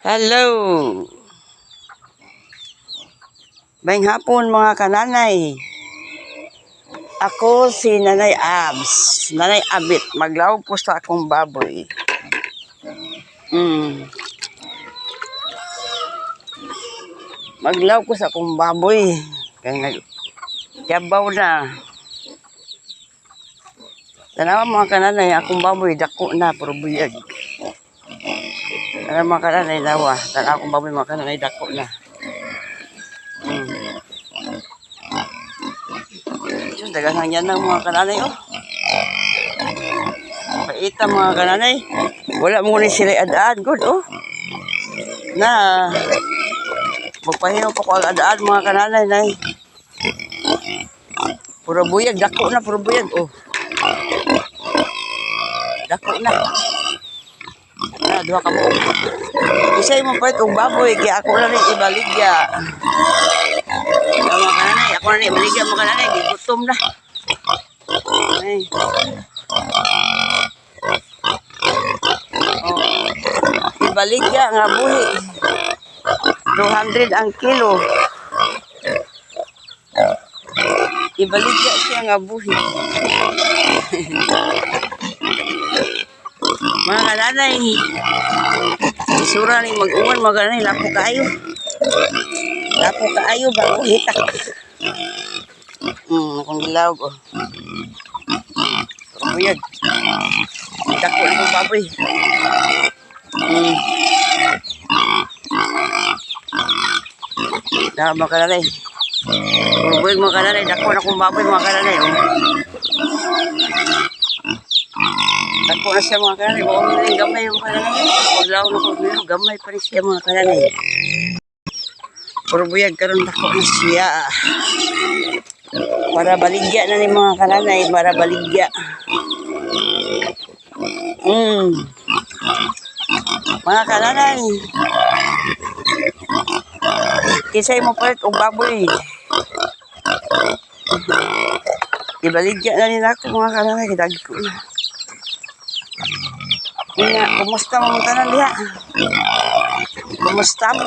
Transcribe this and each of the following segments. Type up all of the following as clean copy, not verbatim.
Hello! Maayong hapon mga kananay. Ako si Nanay Abs. Nanay Abit. Maglaw po sa akong baboy. Maglaw ko sa akong baboy. Kaya nagyabaw na. Tanawa mga kananay, akong baboy, dako na, puro buyag. Tanawa mga kananay, nawa. Tanawa akong baboy, mga kananay, dako na. Diyos, dagang yan ng mga kananay, oh. Paita mga kananay. Wala mo rin sila adaan, good, oh. Na, magpahiyaw pa ko ang adaan mga kananay, nay. Puro buyag, dako na, puro buyag, oh. Dako na. Duha ka mo. Isay mo pa itong baboy, kaya ako na rin ibaligya. Mga kananay, ako na rin ibaligya mga kananay, di gutom na. Ay. Oh. Ibaligya nga buhi. 200 ang kilo. Ibaligya siya nga buhi. Mga kananay, isura ni mag-uwan mga kananay, lapo kaayo. Lapo kaayo, bago hitak. Akong gilawag, oh. Buyag. Dako na kong baboy. Mga kananay. Buyag mga kananay, dako na kong baboy mga kananay, oh. Dako na siya mga kananay. Bawang na rin gamay mga kananay. Paglaw na kong gamay pa rin siya mga kananay. Puro buyag karon dako na siya. Para baligya na ni mga kananay. Para baligya. Mga kananay. Kisay mo pa rin o baboy. Ibaligya na rin ako mga kananay. Kidagi ko na. Nga, kumusta mga tanan diha? Kumusta mo?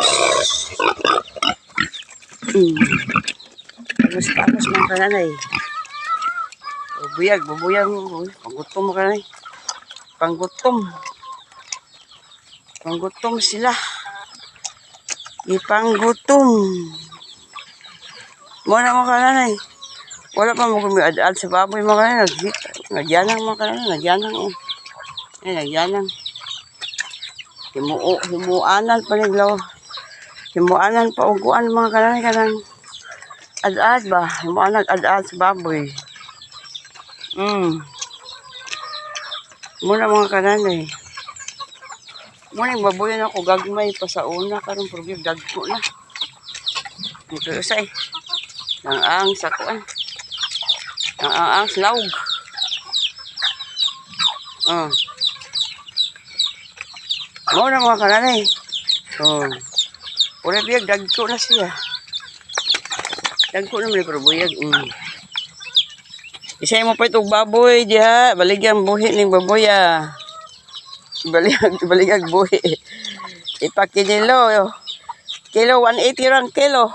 Kumusta mo mga kananay? Bubuyag, bubuyag. Panggutom mga kananay. Panggutom. Panggutom sila. Ipanggutom. Muna mga kananay. Wala pa mo kumiad-ad sa baboy mga kananay. Nagyanang mga kananay. Nagyanang, oh. Nagyanang. Himuanan pa niglaw. Himuanan pa uguan mga kananay kanang ad-ad ba? Himuanan ad-ad sa baboy. Muna mga kananay. Muna yung baboyan ako gagmay pa sa una karong problem dagko na. Ito usay. Ang sa kuan. Ang slaug. Muna mga kananay. Pura biyag dagko na siya. Dagko na may probuyag. Isay mo pa itong baboy diha. Baligyan buhi ng baboy, ah. Baligyan buhi. Ipakinilo. Kilo 180 rang kilo.